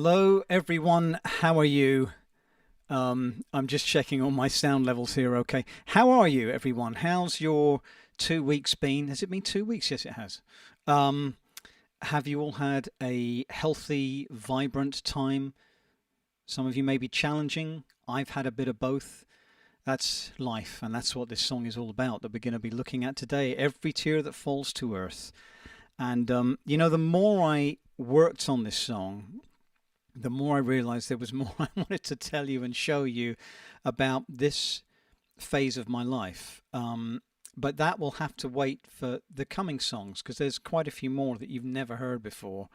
Hello, everyone. How are you? I'm just checking all my sound levels here. Okay. How are you, everyone? How's your 2 weeks been? Has it been 2 weeks? Yes, it has. Um, have you all had a healthy, vibrant time? Some of you may be challenging. I've had a bit of both. That's life, and that's what this song is all about that we're going to be looking at today. Every tear that falls to earth. And, the more I worked on this song, the more I realized there was more I wanted to tell you and show you about this phase of my life. But that will have to wait for the coming songs because there's quite a few more that you've never heard before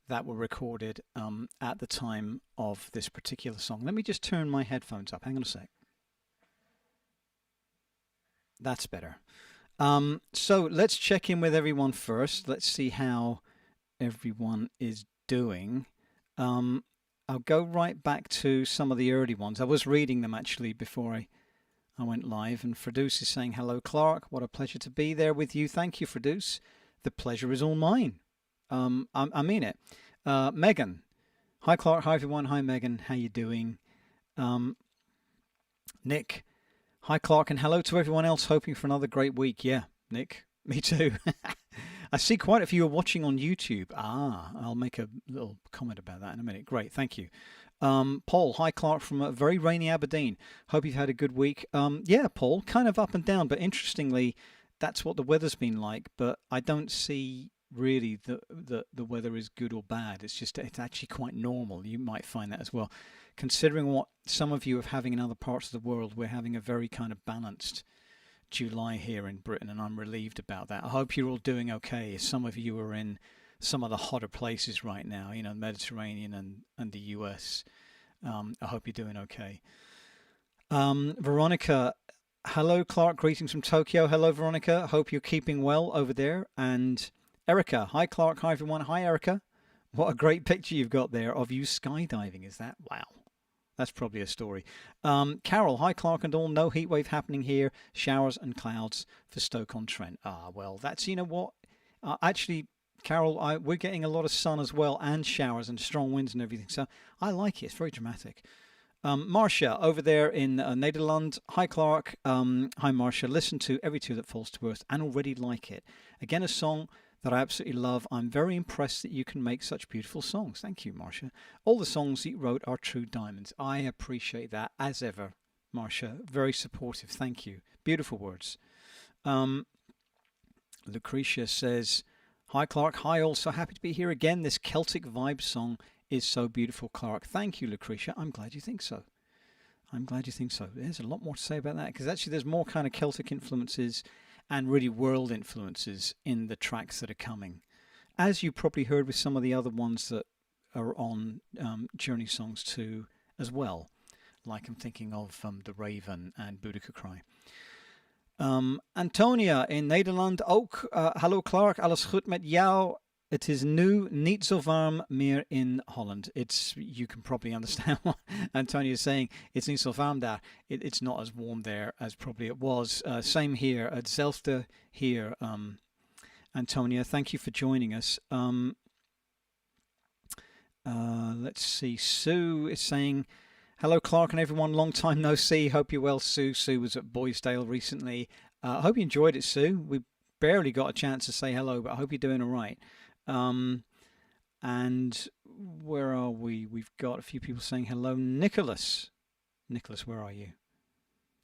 that were recorded at the time of this particular song. Let me just turn my headphones up. Hang on a sec. That's better. So let's check in with everyone first. Let's see how everyone is doing. Um, I'll go right back to some of the early ones. I was reading them actually before I went live. And Fredus is saying, hello, Clark. What a pleasure to be there with you. Thank you, Fredus. The pleasure is all mine. I mean it. Megan. Hi, Clark. Hi, everyone. Hi, Megan. How you doing? Um, Nick. Hi, Clark. And hello to everyone else hoping for another great week. Yeah, Nick. Me too. I see quite a few are watching on YouTube. I'll make a little comment about that in a minute. Great, thank you. Paul, hi Clark from a very rainy Aberdeen. Hope you've had a good week. Yeah, Paul, kind of up and down, but interestingly, that's what the weather's been like. But I don't see really the weather is good or bad. It's actually quite normal. You might find that as well. Considering what some of you are having in other parts of the world, we're having a very kind of balanced July here in Britain, and I'm relieved about that. I hope you're all doing okay. Some of you are in some of the hotter places right now, the Mediterranean and the US. I hope you're doing okay. Veronica, hello, Clark. Greetings from Tokyo. Hello, Veronica. Hope you're keeping well over there. And Erica, hi, Clark. Hi, everyone. Hi, Erica. What a great picture you've got there of you skydiving. Is that wow? That's probably a story. Carol, hi Clark and all. No heat wave happening here. Showers and clouds for Stoke-on-Trent. Well, that's, you know what? Actually, Carol, we're getting a lot of sun as well and showers and strong winds and everything. So I like it. It's very dramatic. Marcia, over there in Nederland. Hi Clark. Hi Marcia. Listen to Every Tear That Falls to Earth and already like it. Again, a song that I absolutely love. I'm very impressed that you can make such beautiful songs. Thank you, Marcia. All the songs that you wrote are true diamonds. I appreciate that as ever, Marcia. Very supportive. Thank you. Beautiful words. Um, Lucretia says, hi, Clark. Hi, all. So happy to be here again. This Celtic vibe song is so beautiful, Clark. Thank you, Lucretia. I'm glad you think so. I'm glad you think so. There's a lot more to say about that because actually there's more kind of Celtic influences and really world influences in the tracks that are coming. As you probably heard with some of the other ones that are on Journey songs too as well. Like I'm thinking of The Raven and Boudica Cry. Antonia in Nederland ook. Hallo Clark, alles goed met jou? Het is nu niet zo warm meer in Holland. You can probably understand what Antonia is saying. It's niet zo warm daar. It's not as warm there as probably it was. Same here. Hetzelfde here. Antonia, thank you for joining us. Let's see. Sue is saying, hello Clark and everyone. Long time no see. Hope you're well, Sue. Sue was at Boysdale recently. I hope you enjoyed it, Sue. We barely got a chance to say hello, but I hope you're doing all right. And where are we? We've got a few people saying hello. Nicholas. Nicholas, where are you?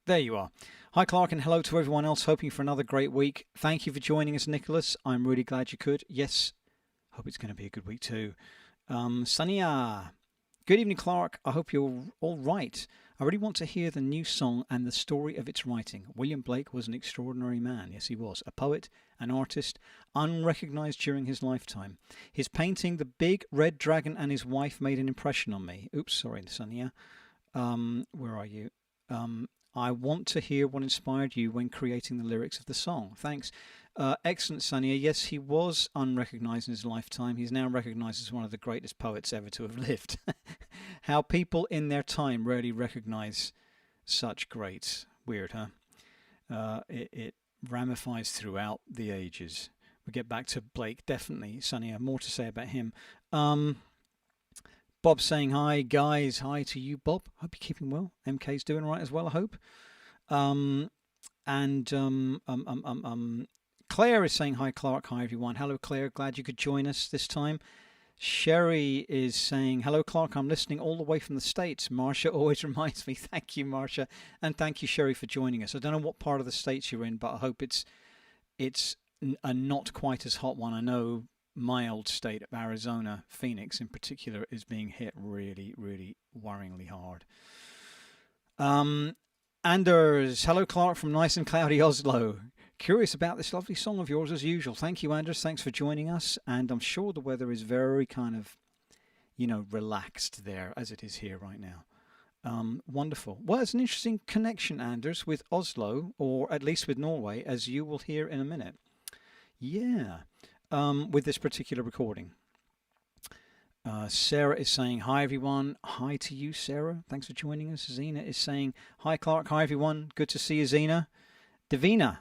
There you are. Hi, Clark, and hello to everyone else. Hoping for another great week. Thank you for joining us, Nicholas. I'm really glad you could. Yes, hope it's going to be a good week too. Sania. Good evening, Clark. I hope you're all right. I really want to hear the new song and the story of its writing. William Blake was an extraordinary man. Yes, he was. A poet, an artist, unrecognised during his lifetime. His painting, The Big Red Dragon and His Wife, made an impression on me. Oops, sorry, Sonia. Where are you? I want to hear what inspired you when creating the lyrics of the song. Thanks. Excellent, Sonia. Yes, he was unrecognised in his lifetime. He's now recognised as one of the greatest poets ever to have lived. How people in their time rarely recognise such greats. Weird, huh? It ramifies throughout the ages. We get back to Blake, definitely. Sonia, more to say about him. Bob saying hi, guys. Hi to you, Bob. Hope you're keeping well. MK's doing right as well, I hope. Um, and Claire is saying hi, Clark. Hi, everyone. Hello, Claire. Glad you could join us this time. Sherry is saying, hello, Clark. I'm listening all the way from the States. Marcia always reminds me. Thank you, Marcia. And thank you, Sherry, for joining us. I don't know what part of the States you're in, but I hope it's a not quite as hot one. I know my old state of Arizona, Phoenix in particular, is being hit really, really worryingly hard. Anders, hello, Clark, from nice and cloudy Oslo. Curious about this lovely song of yours as usual. Thank you, Anders. Thanks for joining us. And I'm sure the weather is very kind of, relaxed there as it is here right now. Wonderful. Well, it's an interesting connection, Anders, with Oslo, or at least with Norway, as you will hear in a minute. Yeah, with this particular recording. Sarah is saying, hi, everyone. Hi to you, Sarah. Thanks for joining us. Zena is saying, hi, Clark. Hi, everyone. Good to see you, Zena. Davina.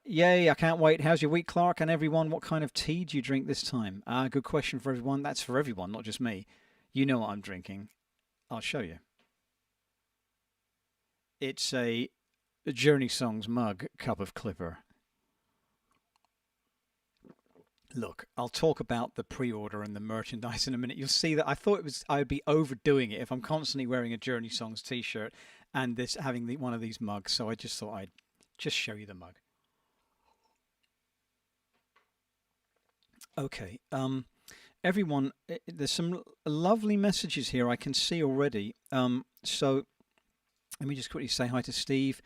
Yay, I can't wait. How's your week, Clark? And everyone, what kind of tea do you drink this time? Good question for everyone. That's for everyone, not just me. You know what I'm drinking. I'll show you. It's a Journey Songs mug cup of Clipper. Look, I'll talk about the pre-order and the merchandise in a minute. You'll see that I thought I'd be overdoing it if I'm constantly wearing a Journey Songs t-shirt and having one of these mugs. So I just thought I'd just show you the mug. Okay, everyone, there's some lovely messages here I can see already. So let me just quickly say hi to Steve.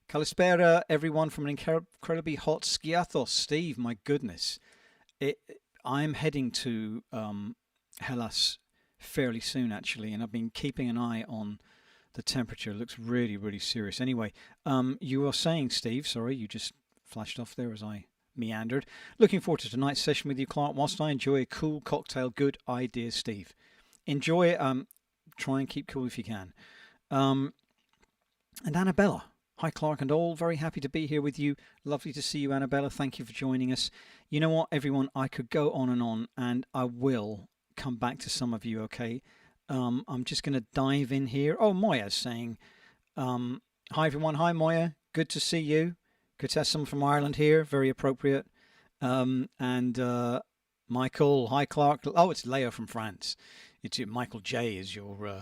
Kalispera, everyone from an incredibly hot Skiathos. Steve, my goodness. I'm heading to Hellas fairly soon, actually, and I've been keeping an eye on the temperature. It looks really, really serious. Anyway, you were saying, Steve, sorry, you just flashed off there as I meandered. Looking forward to tonight's session with you, Clark. Whilst I enjoy a cool cocktail, good idea, Steve. Enjoy it. Try and keep cool if you can. And Annabella. Hi, Clark and all. Very happy to be here with you. Lovely to see you, Annabella. Thank you for joining us. You know what, everyone? I could go on, and I will come back to some of you, okay? I'm just going to dive in here. Oh, Moya's saying, hi, everyone. Hi, Moya. Good to see you. Good to have someone from Ireland here. Very appropriate. And Michael. Hi, Clark. Oh, it's Leo from France. It's Michael J. is your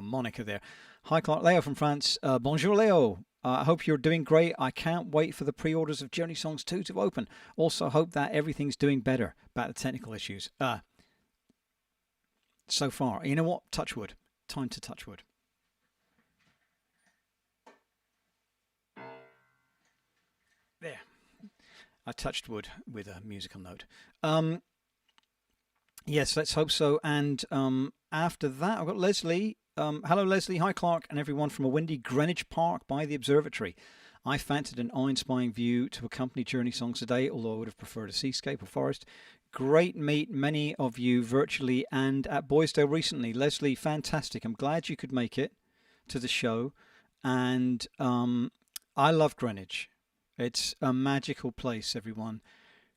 moniker there. Hi, Clark. Leo from France. Bonjour, Leo. I hope you're doing great. I can't wait for the pre-orders of Journey Songs 2 to open. Also hope that everything's doing better about the technical issues. So far. You know what? Touch wood. Time to touch wood. There. I touched wood with a musical note. Yes, let's hope so. And after that, I've got Leslie. Hello, Leslie. Hi, Clark, and everyone from a windy Greenwich Park by the observatory. I fancied an awe-inspiring view to accompany Journey Songs today, although I would have preferred a seascape or forest. Great meet many of you virtually and at Boysdale recently. Leslie, fantastic. I'm glad you could make it to the show. And I love Greenwich. It's a magical place, everyone.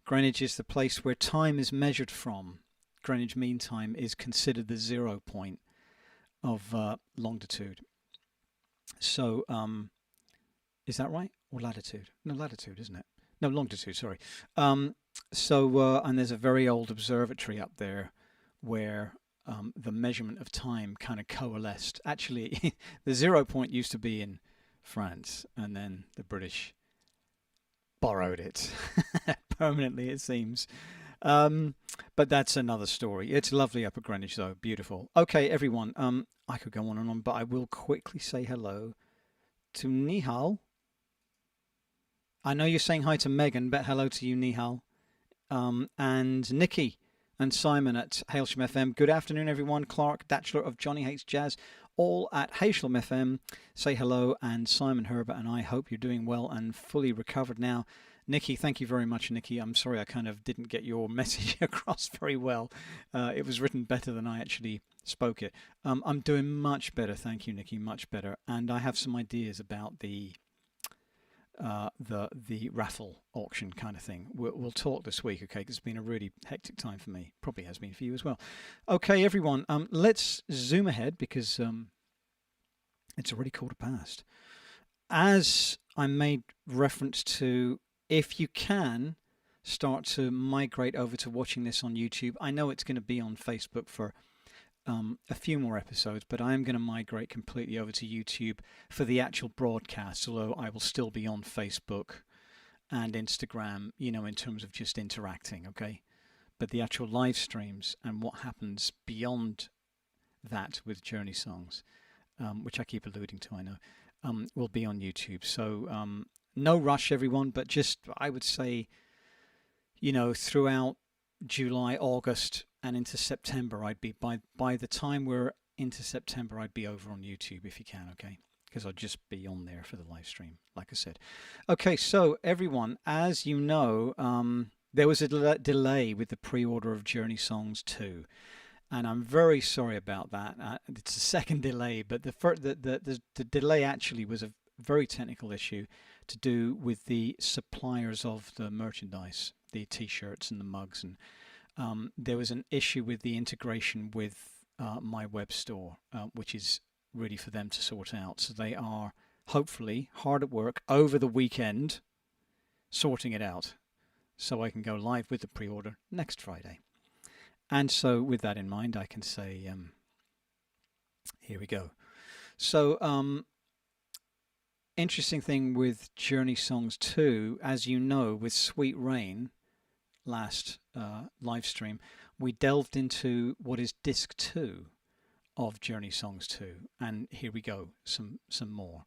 Greenwich is the place where time is measured from. Greenwich Mean Time is considered the 0 point of longitude. So, is that right? Or latitude? No, latitude, isn't it? No, longitude, sorry. And there's a very old observatory up there where the measurement of time kind of coalesced. Actually, the 0 point used to be in France, and then the British borrowed it permanently, it seems. But that's another story. It's lovely up at Greenwich, though. Beautiful. Okay, everyone. I could go on and on, but I will quickly say hello to Nihal. I know you're saying hi to Megan, but hello to you, Nihal. And Nikki and Simon at Hailsham FM. Good afternoon, everyone. Clark Datchler of Johnny Hates Jazz, all at Hailsham FM. Say hello, and Simon Herbert and I hope you're doing well and fully recovered now. Nikki, thank you very much, Nikki. I'm sorry I kind of didn't get your message across very well. It was written better than I actually spoke it. I'm doing much better, thank you, Nikki, much better. And I have some ideas about the the raffle auction kind of thing. We'll talk this week, okay? 'Cause it's been a really hectic time for me. Probably has been for you as well. Okay, everyone. Let's zoom ahead because it's already 1:15. As I made reference to, if you can start to migrate over to watching this on YouTube. I know it's going to be on Facebook for a few more episodes, but I am going to migrate completely over to YouTube for the actual broadcast, although I will still be on Facebook and Instagram, in terms of just interacting, okay? But the actual live streams and what happens beyond that with Journey Songs, which I keep alluding to, I know, will be on YouTube. So no rush, everyone, but just, I would say, throughout July, August, and into September, I'd be by the time we're into September, I'd be over on YouTube if you can, okay? Because I'll just be on there for the live stream, like I said. Okay, so everyone, as you know, there was a delay with the pre-order of Journey Songs 2, and I'm very sorry about that. It's a second delay, but the delay actually was a very technical issue to do with the suppliers of the merchandise, the t-shirts and the mugs, and there was an issue with the integration with my web store, which is really for them to sort out. So they are hopefully hard at work over the weekend sorting it out, so I can go live with the pre-order next Friday. And so with that in mind, I can say, here we go. So interesting thing with Journey Songs 2, as you know, with Sweet Rain, last live stream, we delved into what is disc 2 of Journey Songs 2, and here we go, some more.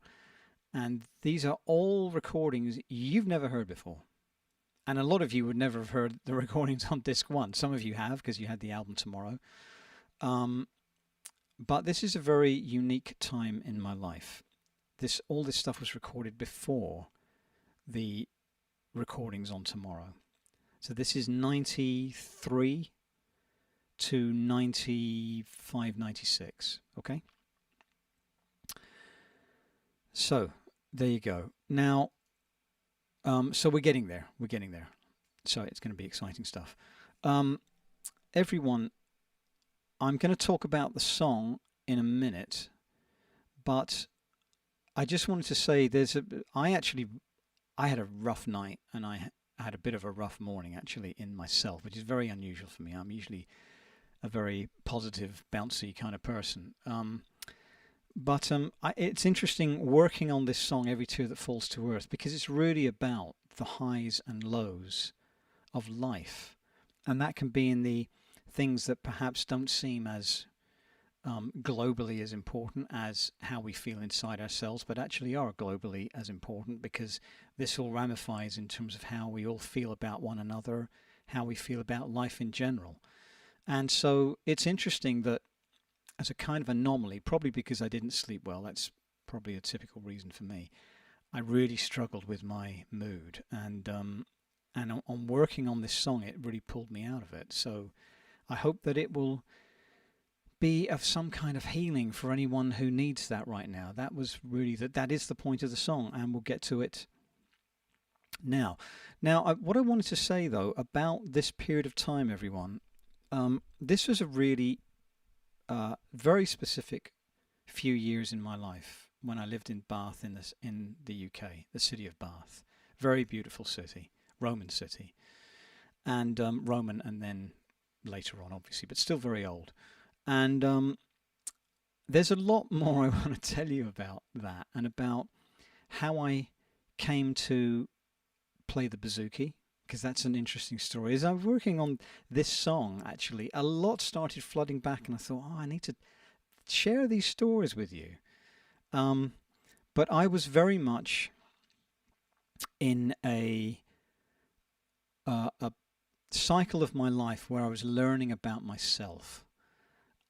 And these are all recordings you've never heard before, and a lot of you would never have heard the recordings on disc 1. Some of you have, because you had the album Tomorrow, but this is a very unique time in my life. All this stuff was recorded before the recordings on Tomorrow. So this is 93 to 95, 96, okay? So there you go. Now, so we're getting there. So it's going to be exciting stuff. Everyone, I'm going to talk about the song in a minute, but I just wanted to say I had a rough night, and I had a bit of a rough morning actually in myself, which is very unusual for me. I'm usually a very positive, bouncy kind of person. But it's interesting working on this song, Every Tear That Falls to Earth, because it's really about the highs and lows of life. And that can be in the things that perhaps don't seem as globally as important as how we feel inside ourselves, but actually are globally as important, because this all ramifies in terms of how we all feel about one another, how we feel about life in general. And so it's interesting that as a kind of anomaly, probably because I didn't sleep well, that's probably a typical reason for me, I really struggled with my mood, and on working on this song, it really pulled me out of it. So I hope that it will be of some kind of healing for anyone who needs that right now. That was really that is the point of the song, and we'll get to it now. What I wanted to say though about this period of time, everyone, this was a really very specific few years in my life when I lived in Bath in the UK, the city of Bath. Very beautiful city, Roman city, and Roman, and then later on obviously, but still very old. And there's a lot more I want to tell you about that, and about how I came to play the bouzouki, because that's an interesting story. As I was working on this song, actually, a lot started flooding back, and I thought, I need to share these stories with you. But I was very much in a cycle of my life where I was learning about myself.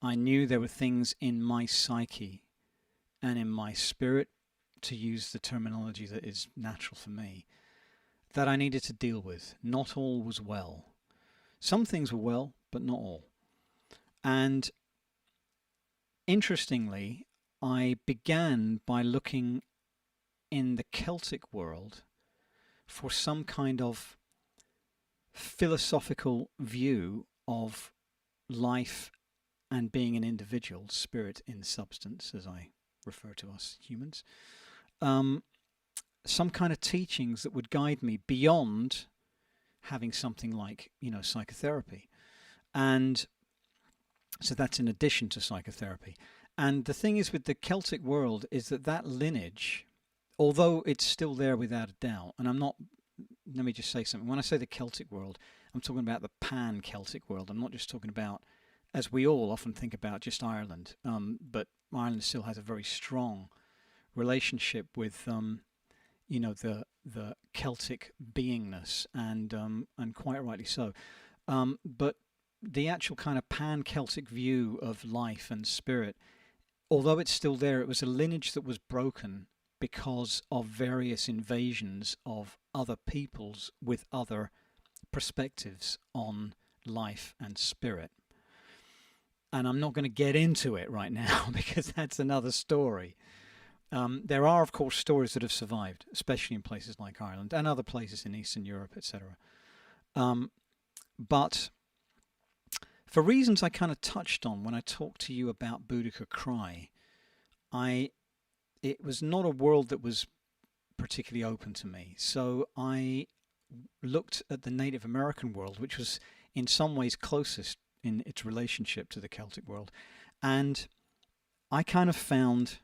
I knew there were things in my psyche and in my spirit, to use the terminology that is natural for me, that I needed to deal with. Not all was well. Some things were well, but not all. And interestingly, I began by looking in the Celtic world for some kind of philosophical view of life and being an individual, spirit in substance, as I refer to us humans, um, some kind of teachings that would guide me beyond having something like, psychotherapy. And so that's in addition to psychotherapy. And the thing is with the Celtic world is that lineage, although it's still there without a doubt, and let me just say something. When I say the Celtic world, I'm talking about the pan-Celtic world. I'm not just talking about, as we all often think about, just Ireland. But Ireland still has a very strong relationship with, the Celtic beingness, and quite rightly so. But the actual kind of pan-Celtic view of life and spirit, although it's still there, it was a lineage that was broken because of various invasions of other peoples with other perspectives on life and spirit. And I'm not going to get into it right now because that's another story. There are, of course, stories that have survived, especially in places like Ireland and other places in Eastern Europe, etc. But for reasons I kind of touched on when I talked to you about Boudica Cry, it was not a world that was particularly open to me. So I looked at the Native American world, which was in some ways closest in its relationship to the Celtic world. And I kind of found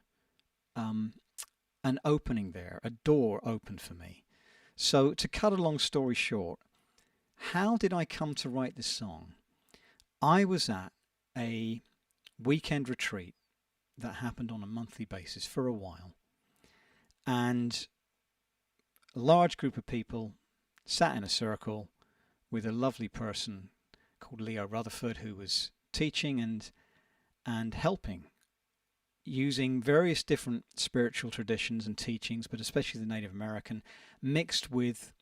an opening there, a door opened for me. So to cut a long story short, how did I come to write this song? I was at a weekend retreat that happened on a monthly basis for a while. And a large group of people sat in a circle with a lovely person called Leo Rutherford, who was teaching and helping, using various different spiritual traditions and teachings, but especially the Native American, mixed with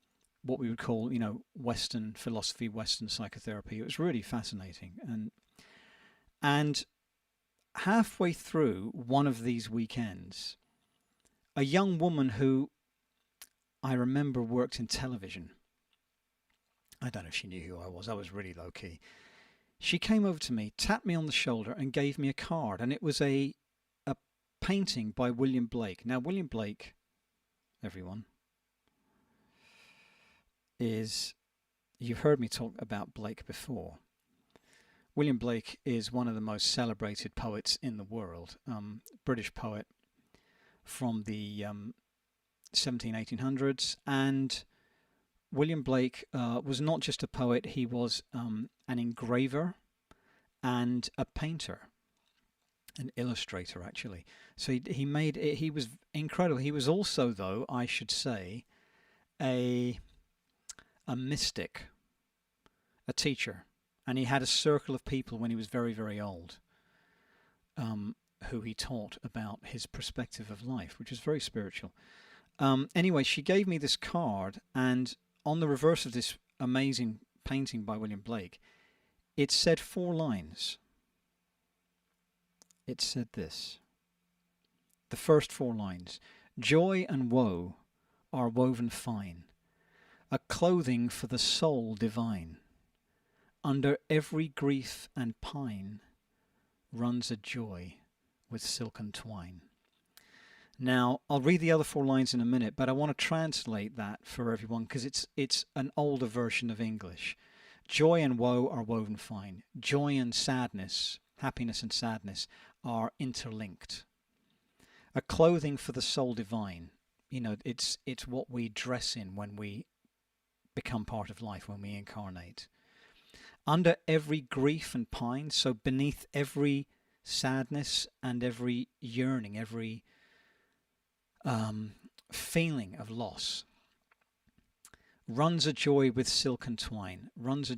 what we would call, Western philosophy, Western psychotherapy. It was really fascinating. And halfway through one of these weekends, a young woman who I remember worked in television, I don't know if she knew who I was really low key. She came over to me, tapped me on the shoulder and gave me a card, and it was a painting by William Blake. Now, William Blake, everyone, you've heard me talk about Blake before. William Blake is one of the most celebrated poets in the world, British poet from the 1800s. And William Blake was not just a poet, he was an engraver and a painter, an illustrator actually. So he was incredible. He was also, though, I should say, a mystic, a teacher. And he had a circle of people when he was very, very old, who he taught about his perspective of life, which is very spiritual. Anyway, she gave me this card, and on the reverse of this amazing painting by William Blake, it said 4 lines. It said this. The first 4 lines. Joy and woe are woven fine, a clothing for the soul divine. Under every grief and pine runs a joy with silken twine. Now, I'll read the other 4 lines in a minute, but I want to translate that for everyone because it's an older version of English. Joy and woe are woven fine. Joy and sadness, happiness and sadness, are interlinked. A clothing for the soul divine. It's what we dress in when we become part of life, when we incarnate. Under every grief and pine, so beneath every sadness and every yearning, every feeling of loss, runs a joy with silken twine. Runs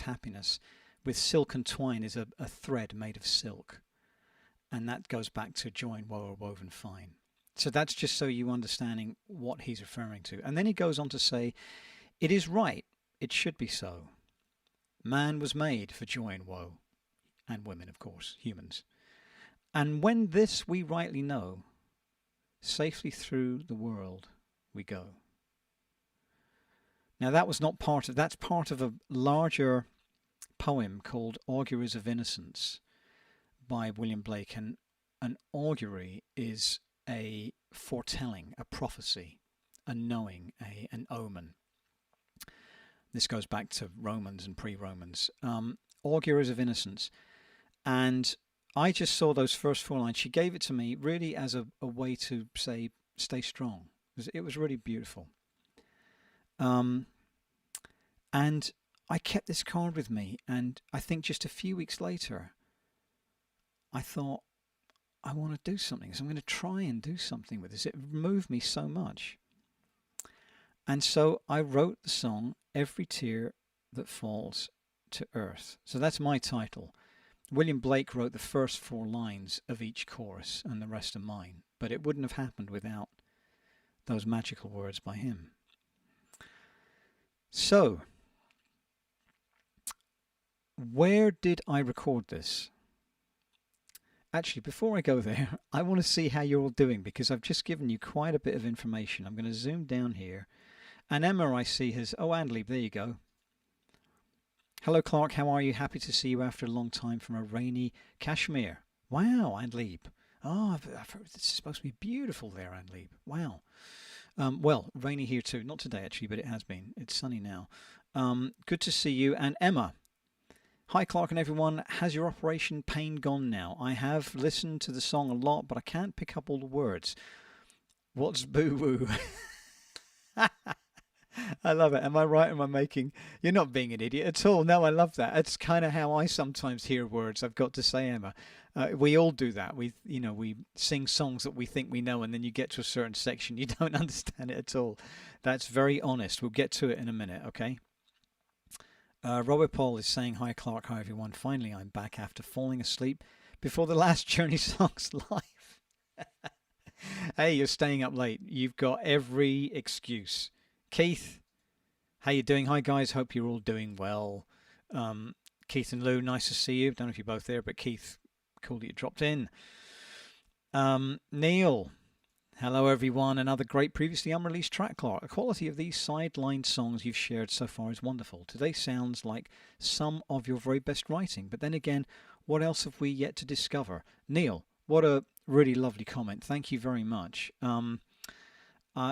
happiness with silken twine is a thread made of silk. And that goes back to joy and woe are woven fine. So that's just so you understanding what he's referring to. And then he goes on to say, it is right, it should be so. Man was made for joy and woe, and women, of course, humans. And when this we rightly know, safely through the world we go. Now that was not part of, that's part of a larger poem called Auguries of Innocence by William Blake. And an augury is a foretelling, a prophecy, a knowing, an omen. This goes back to Romans and pre-Romans. Auguries of Innocence. And I just saw those first four lines. She gave it to me really as a way to say, stay strong. It was really beautiful. And I kept this card with me, and I think just a few weeks later, I thought, I want to do something. So I'm going to try and do something with this. It moved me so much. And so I wrote the song, Every Tear That Falls to Earth. So that's my title. William Blake wrote the first four lines of each chorus, and the rest are mine. But it wouldn't have happened without those magical words by him. So, where did I record this? Actually, before I go there, I want to see how you're all doing, because I've just given you quite a bit of information. I'm going to zoom down here. And Emma, I see, has... Oh, Anley, there you go. Hello, Clark. How are you? Happy to see you after a long time from a rainy Kashmir. Wow, Anley. Oh, I've heard this is supposed to be beautiful there, Anley. Wow. Well, rainy here too. Not today, actually, but it has been. It's sunny now. Good to see you. And Emma. Hi, Clark and everyone. Has your operation pain gone now? I have listened to the song a lot, but I can't pick up all the words. What's boo-woo? I love it. Am I right? Am I making... You're not being an idiot at all. No, I love that. It's kind of how I sometimes hear words, I've got to say, Emma. We all do that. We sing songs that we think we know, and then you get to a certain section, you don't understand it at all. That's very honest. We'll get to it in a minute, okay? Robert Paul is saying, hi, Clark. Hi, everyone. Finally, I'm back after falling asleep before the last Journey Songs live. Hey, you're staying up late. You've got every excuse. Keith, how you doing? Hi, guys. Hope you're all doing well. Keith and Lou, nice to see you. Don't know if you're both there, but Keith, cool that you dropped in. Neil, hello, everyone. Another great previously unreleased track, Clark. The quality of these sideline songs you've shared so far is wonderful. Today sounds like some of your very best writing. But then again, what else have we yet to discover? Neil, what a really lovely comment. Thank you very much.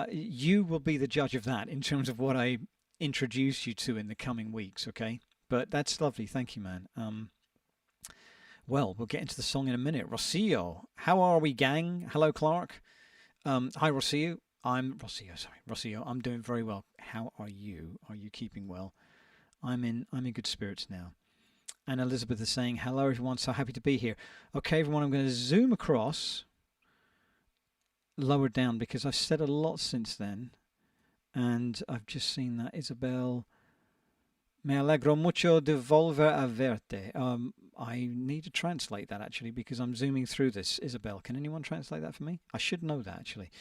You will be the judge of that in terms of what I introduce you to in the coming weeks, okay? But that's lovely. Thank you, man. Well, we'll get into the song in a minute. Rocio, how are we, gang? Hello, Clark. Hi, Rocio. Rocio, I'm doing very well. How are you? Are you keeping well? I'm in good spirits now. And Elizabeth is saying, hello, everyone. So happy to be here. Okay, everyone, I'm going to zoom across lower down because I've said a lot since then. And I've just seen that. Isabel, me alegro mucho de volver a verte. I need to translate that actually because I'm zooming through this. Isabel, can anyone translate that for me? I should know that actually.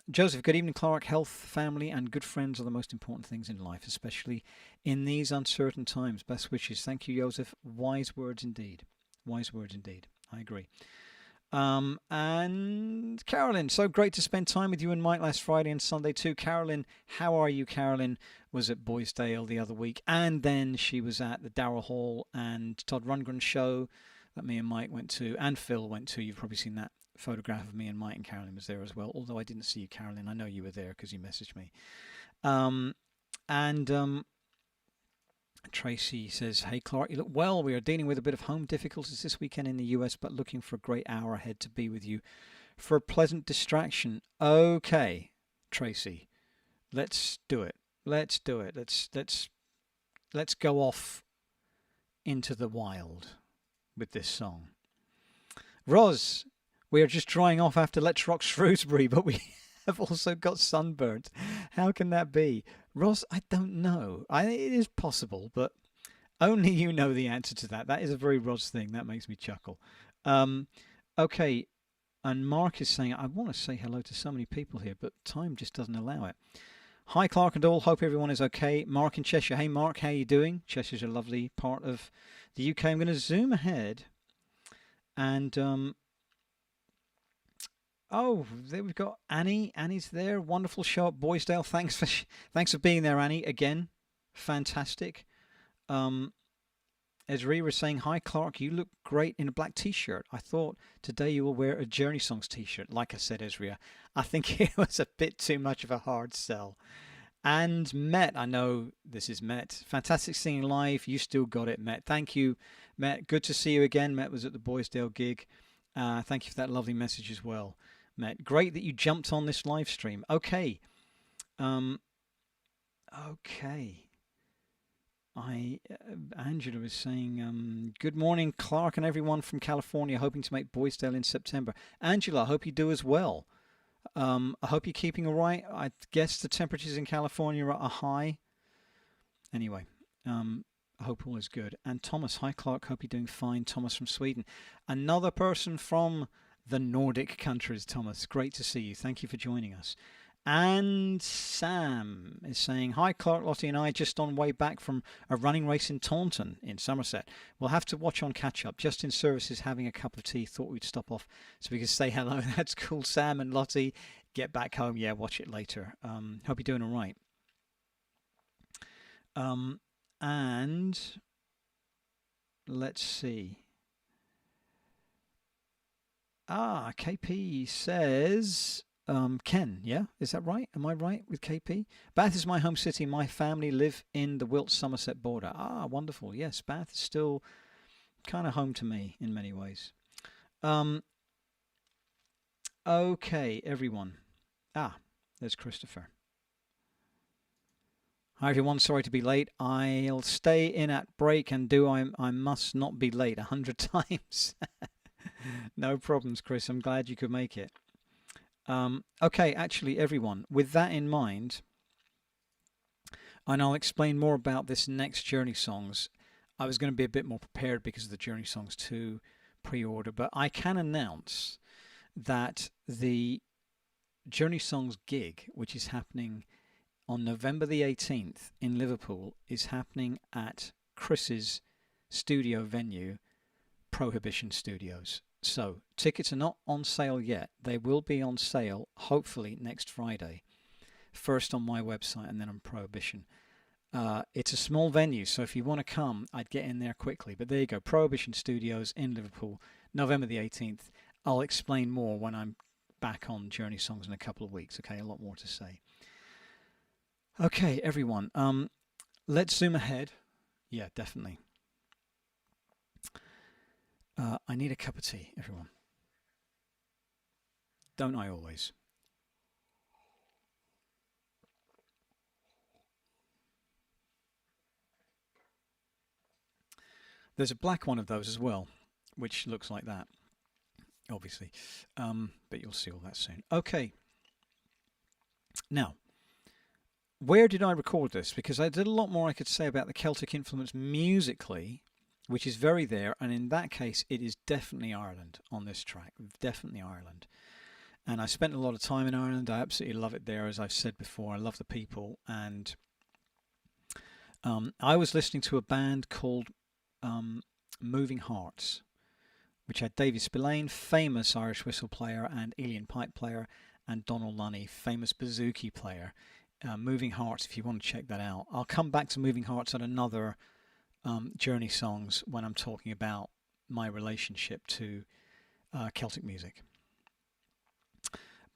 Joseph, good evening, Clark. Health, family, and good friends are the most important things in life, especially in these uncertain times. Best wishes. Thank you, Joseph. Wise words indeed. Wise words indeed. I agree. And Carolyn, so great to spend time with you and Mike last Friday and Sunday too. Carolyn, how are you? Carolyn was at Boysdale the other week, and then she was at the Darrell Hall and Todd Rundgren show that me and Mike went to, and Phil went to. You've probably seen that photograph of me and Mike, and Carolyn was there as well, although I didn't see you, Carolyn. I know you were there because you messaged me. Tracy says, hey, Clark, you look well. We are dealing with a bit of home difficulties this weekend in the US, but looking for a great hour ahead to be with you for a pleasant distraction. Okay, Tracy, let's do it. Let's do it. Let's go off into the wild with this song. Roz, we are just drying off after Let's Rock Shrewsbury, but we have also got sunburnt. How can that be? Ross, I don't know. It is possible, but only you know the answer to that. That is a very Ross thing. That makes me chuckle. Okay, and Mark is saying, I want to say hello to so many people here, but time just doesn't allow it. Hi, Clark and all. Hope everyone is okay. Mark in Cheshire. Hey, Mark, how are you doing? Cheshire's a lovely part of the UK. I'm going to zoom ahead and... Oh, there we've got Annie. Annie's there. Wonderful show at Boysdale. Thanks for being there, Annie. Again, fantastic. Um, Ezri was saying, "Hi, Clark. You look great in a black T-shirt. I thought today you will wear a Journey Songs T-shirt." Like I said, Ezri, I think it was a bit too much of a hard sell. And Met, I know this is Met. Fantastic singing live. You still got it, Met. Thank you, Met. Good to see you again. Met was at the Boysdale gig. Thank you for that lovely message as well, Met. Great that you jumped on this live stream. Okay. Um, okay. Angela was saying, good morning, Clark and everyone from California, hoping to make Boysdale in September. Angela, I hope you do as well. I hope you're keeping all right. I guess the temperatures in California are high. Anyway, I hope all is good. And Thomas, hi Clark, hope you're doing fine. Thomas from Sweden. Another person from the Nordic countries, Thomas. Great to see you. Thank you for joining us. And Sam is saying, hi Clark, Lottie and I just on way back from a running race in Taunton in Somerset. We'll have to watch on catch up. Just in services having a cup of tea. Thought we'd stop off so we could say hello. That's cool, Sam and Lottie. Get back home. Yeah, watch it later. Hope you're doing all right. And let's see. KP says, Ken, yeah? Is that right? Am I right with KP? Bath is my home city. My family live in the Wilts Somerset border. Wonderful. Yes, Bath is still kind of home to me in many ways. Okay, everyone. There's Christopher. Hi everyone, sorry to be late. I'll stay in at break and I must not be late 100 times. No problems, Chris. I'm glad you could make it. Okay, actually, everyone, with that in mind, and I'll explain more about this next Journey Songs. I was going to be a bit more prepared because of the Journey Songs 2 pre-order, but I can announce that the Journey Songs gig, which is happening on November the 18th in Liverpool, is happening at Chris's studio venue, Prohibition Studios. So tickets are not on sale yet. They will be on sale hopefully next Friday. First on my website and then on Prohibition. It's a small venue, so if you want to come, I'd get in there quickly. But there you go, Prohibition Studios in Liverpool, November the 18th. I'll explain more when I'm back on Journey Songs in a couple of weeks. Okay, a lot more to say. Okay, everyone. Let's zoom ahead. Yeah, definitely. I need a cup of tea, everyone. Don't I always? There's a black one of those as well, which looks like that, obviously. But you'll see all that soon. Okay. Now, where did I record this? Because I did a lot more I could say about the Celtic influence musically, which is very there. And in that case, it is definitely Ireland on this track. Definitely Ireland. And I spent a lot of time in Ireland. I absolutely love it there, as I've said before. I love the people. And I was listening to a band called Moving Hearts, which had David Spillane, famous Irish whistle player and Elian pipe player, and Donald Lunny, famous bouzouki player. Moving Hearts, if you want to check that out. I'll come back to Moving Hearts at another Journey Songs when I'm talking about my relationship to Celtic music.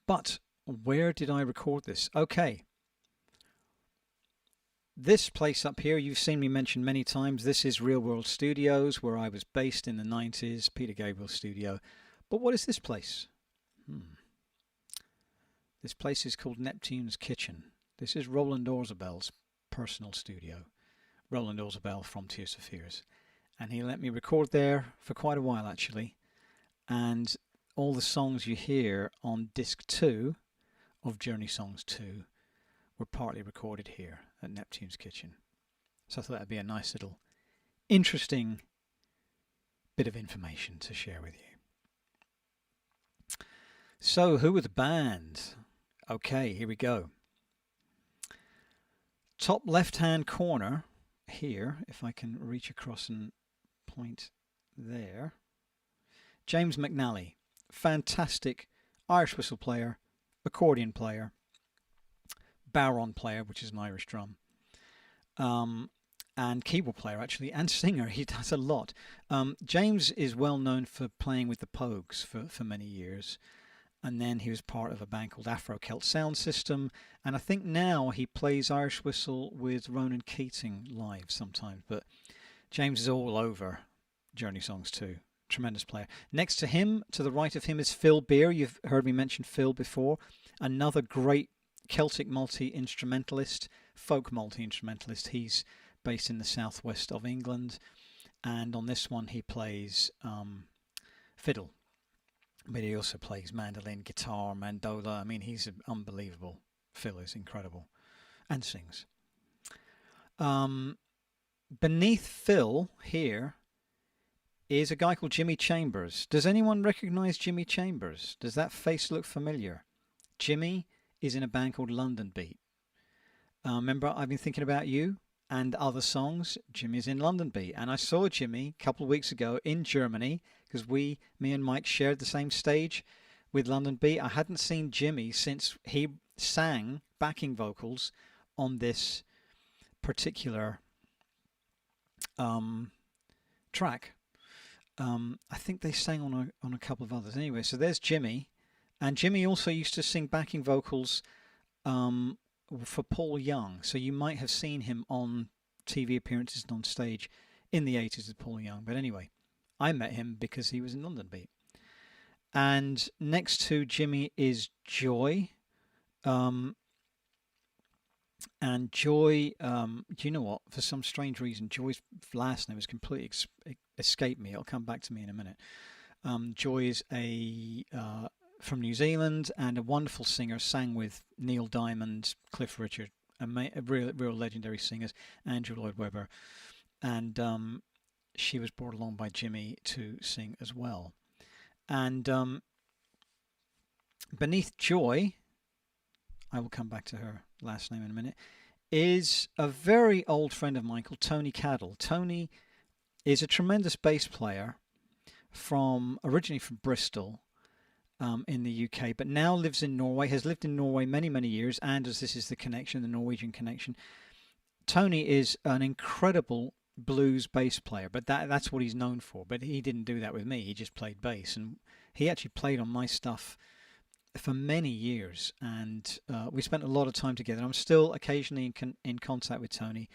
But where did I record this? Okay. This place up here, you've seen me mention many times. This is Real World Studios, where I was based in the 90s, Peter Gabriel Studio. But what is this place? This place is called Neptune's Kitchen. This is Roland Orzabel's personal studio. Roland Orzabel from Tears for Fears. And he let me record there for quite a while, actually. And all the songs you hear on disc 2 of Journey Songs 2 were partly recorded here at Neptune's Kitchen. So I thought that'd be a nice little interesting bit of information to share with you. So who were the band? Okay, here we go. Top left-hand corner here, if I can reach across and point there. James McNally, fantastic Irish whistle player, accordion player, baron player, which is an Irish drum, um, and keyboard player actually, and singer. He does a lot. James is well known for playing with the Pogues for many years, and then he was part of a band called Afro Celt Sound System, and I think now he plays Irish whistle with Ronan Keating live sometimes. But James is all over Journey Songs too. Tremendous player. Next to him, to the right of him, is Phil Beer. You've heard me mention Phil before. Another great Celtic multi-instrumentalist, folk multi-instrumentalist. He's based in the southwest of England, and on this one he plays fiddle, but he also plays mandolin, guitar, mandola. I mean, he's unbelievable. Phil is incredible, and sings. Beneath Phil here is a guy called Jimmy Chambers. Does anyone recognize Jimmy Chambers? Does that face look familiar? Jimmy is in a band called London Beat. Remember, I've been thinking about you and other songs. Jimmy's in London Beat, and I saw Jimmy a couple of weeks ago in Germany because me and Mike shared the same stage with London Beat. I hadn't seen Jimmy since he sang backing vocals on this particular track. I think they sang on a couple of others. Anyway, so there's Jimmy, and Jimmy also used to sing backing vocals for Paul Young. So you might have seen him on TV appearances and on stage in the 80s with Paul Young. But anyway, I met him because he was in London Beat. And next to Jimmy is Joy. And Joy, do you know what? For some strange reason, Joy's last name has completely escaped me. It'll come back to me in a minute. Joy is from New Zealand and a wonderful singer. Sang with Neil Diamond, Cliff Richard, real legendary singers, Andrew Lloyd Webber, and she was brought along by Jimmy to sing as well. And beneath Joy, I will come back to her last name in a minute, is a very old friend of mine called Tony Cadell. Tony is a tremendous bass player originally from Bristol in the UK, but now lives in Norway, has lived in Norway many, many years, and as this is the connection, the Norwegian connection, Tony is an incredible blues bass player, but that's what he's known for. But he didn't do that with me. He just played bass, and he actually played on my stuff for many years, and we spent a lot of time together. I'm still occasionally in contact with Tony.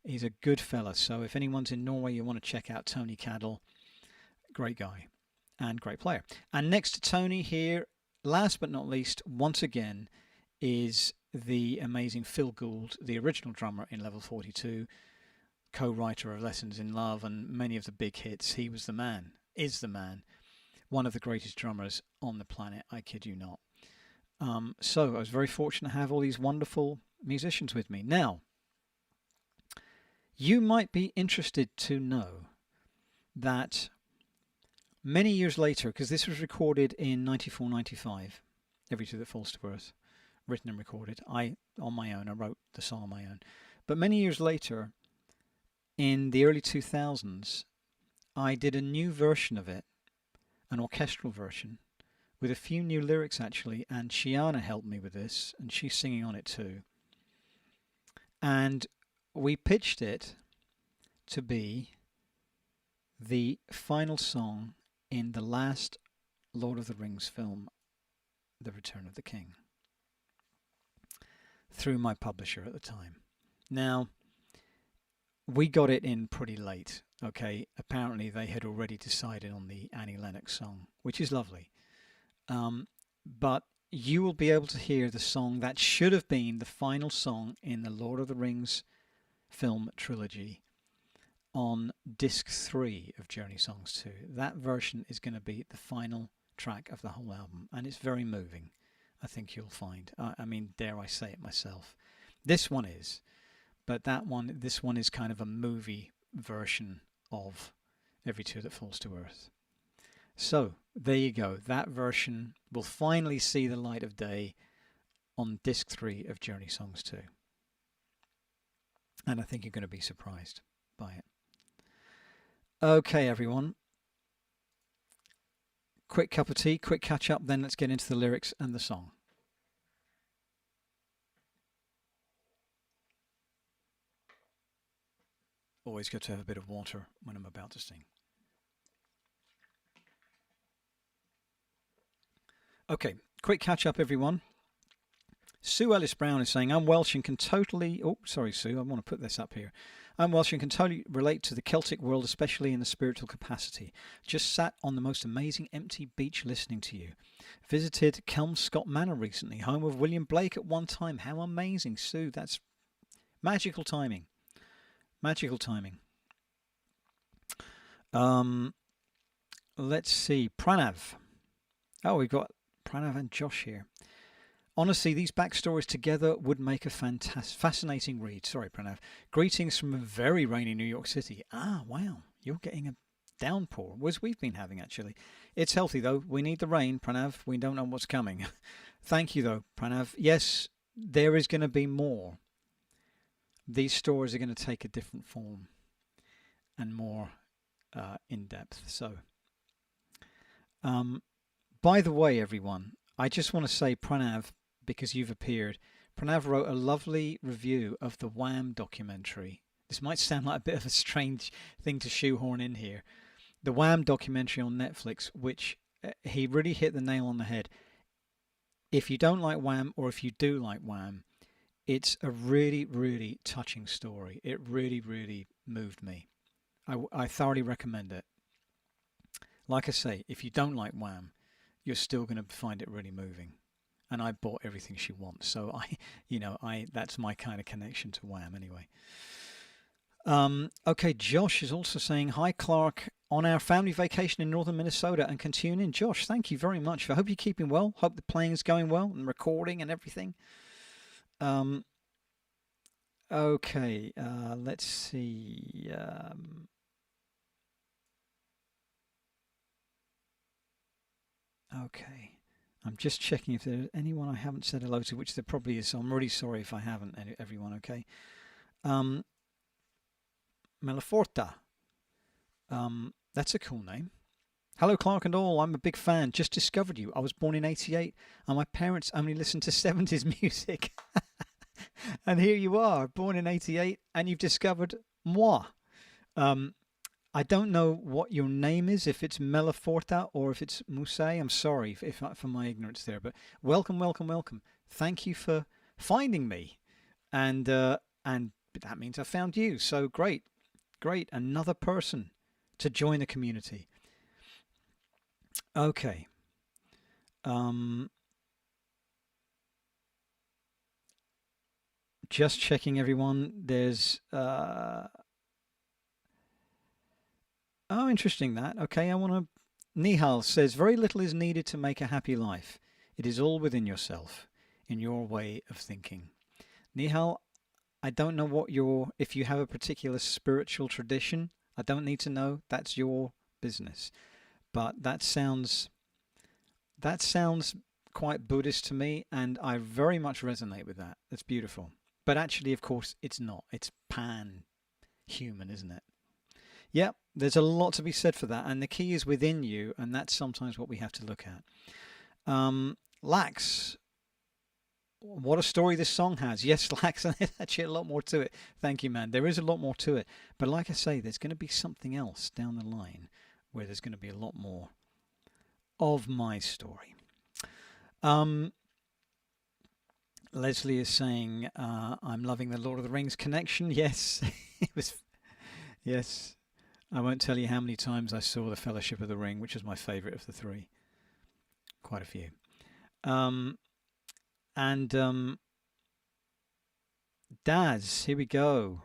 He's a good fella, so if anyone's in Norway, you want to check out Tony Cadell. Great guy and great player. And next to Tony here, last but not least, once again, is the amazing Phil Gould, the original drummer in Level 42, co-writer of Lessons in Love and many of the big hits. He was the man, is the man, one of the greatest drummers on the planet, I kid you not. So I was very fortunate to have all these wonderful musicians with me. Now, you might be interested to know that many years later, because this was recorded in 94-95, Every Two That Falls to Earth, written and recorded. I wrote the song on my own. But many years later, in the early 2000s, I did a new version of it, an orchestral version, with a few new lyrics actually, and Shiana helped me with this, and she's singing on it too. And we pitched it to be the final song in the last Lord of the Rings film, The Return of the King, through my publisher at the time. Now, we got it in pretty late, okay? Apparently they had already decided on the Annie Lennox song, which is lovely. But you will be able to hear the song that should have been the final song in the Lord of the Rings film trilogy on disc 3 of Journey Songs 2. That version is going to be the final track of the whole album, and it's very moving, I think you'll find. I mean, dare I say it myself. This one is, but this one is kind of a movie version of Every Tear That Falls to Earth. So, there you go. That version will finally see the light of day on disc 3 of Journey Songs 2. And I think you're going to be surprised by it. Okay, everyone. quick cup of tea, quick catch up, then let's get into the lyrics and the song. Always good to have a bit of water when I'm about to sing. Okay, quick catch up, everyone. Sue Ellis Brown is saying, I'm Welsh and can totally. Oh, sorry, Sue, I want to put this up here. I'm Welsh and can totally relate to the Celtic world, especially in the spiritual capacity. Just sat on the most amazing empty beach listening to you. Visited Kelmscott Manor recently, home of William Blake at one time. How amazing, Sue. That's magical timing. Magical timing. Let's see. Pranav. Oh, we've got Pranav and Josh here. Honestly, these backstories together would make a fascinating read. Sorry, Pranav. Greetings from a very rainy New York City. Ah, wow. You're getting a downpour, as we've been having, actually. It's healthy, though. We need the rain, Pranav. We don't know what's coming. Thank you, though, Pranav. Yes, there is going to be more. These stories are going to take a different form and more in depth. So, by the way, everyone, I just want to say, Pranav, because you've appeared, Pranav wrote a lovely review of the Wham documentary. This might sound like a bit of a strange thing to shoehorn in here. The Wham documentary on Netflix, which he really hit the nail on the head. If you don't like Wham, or if you do like Wham, it's a really, really touching story. It really, really moved me. I thoroughly recommend it. Like I say, if you don't like Wham, you're still going to find it really moving. And I bought everything she wants, so that's my kind of connection to Wham anyway. Okay, Josh is also saying, hi Clark, on our family vacation in northern Minnesota and can tune in. Josh, thank you very much. I hope you're keeping well. Hope the playing is going well and recording and everything. Okay, let's see. Okay. I'm just checking if there's anyone I haven't said hello to, which there probably is, so I'm really sorry if I haven't, everyone, okay? Melaforta. That's a cool name. Hello, Clark and all. I'm a big fan. Just discovered you. I was born in 88, and my parents only listened to 70s music. And here you are, born in 88, and you've discovered moi. I don't know what your name is, if it's Melaforta or if it's Mousse. I'm sorry for my ignorance there, but welcome, welcome, welcome. Thank you for finding me, and that means I found you. So great, great, another person to join the community. Okay. Just checking, everyone. There's oh, interesting that. Okay, I want to. Nihal says, very little is needed to make a happy life. It is all within yourself, in your way of thinking. Nihal, I don't know if you have a particular spiritual tradition. I don't need to know. That's your business. But that sounds quite Buddhist to me, and I very much resonate with that. That's beautiful. But actually, of course, it's not. It's pan-human, isn't it? Yeah, there's a lot to be said for that, and the key is within you, and that's sometimes what we have to look at. Lax, what a story this song has. Yes, Lax, and there's actually a lot more to it. Thank you, man. There is a lot more to it. But like I say, there's going to be something else down the line where there's going to be a lot more of my story. Leslie is saying, I'm loving the Lord of the Rings connection. Yes, it was. Yes. I won't tell you how many times I saw the Fellowship of the Ring, which is my favourite of the three. Quite a few. Daz, here we go.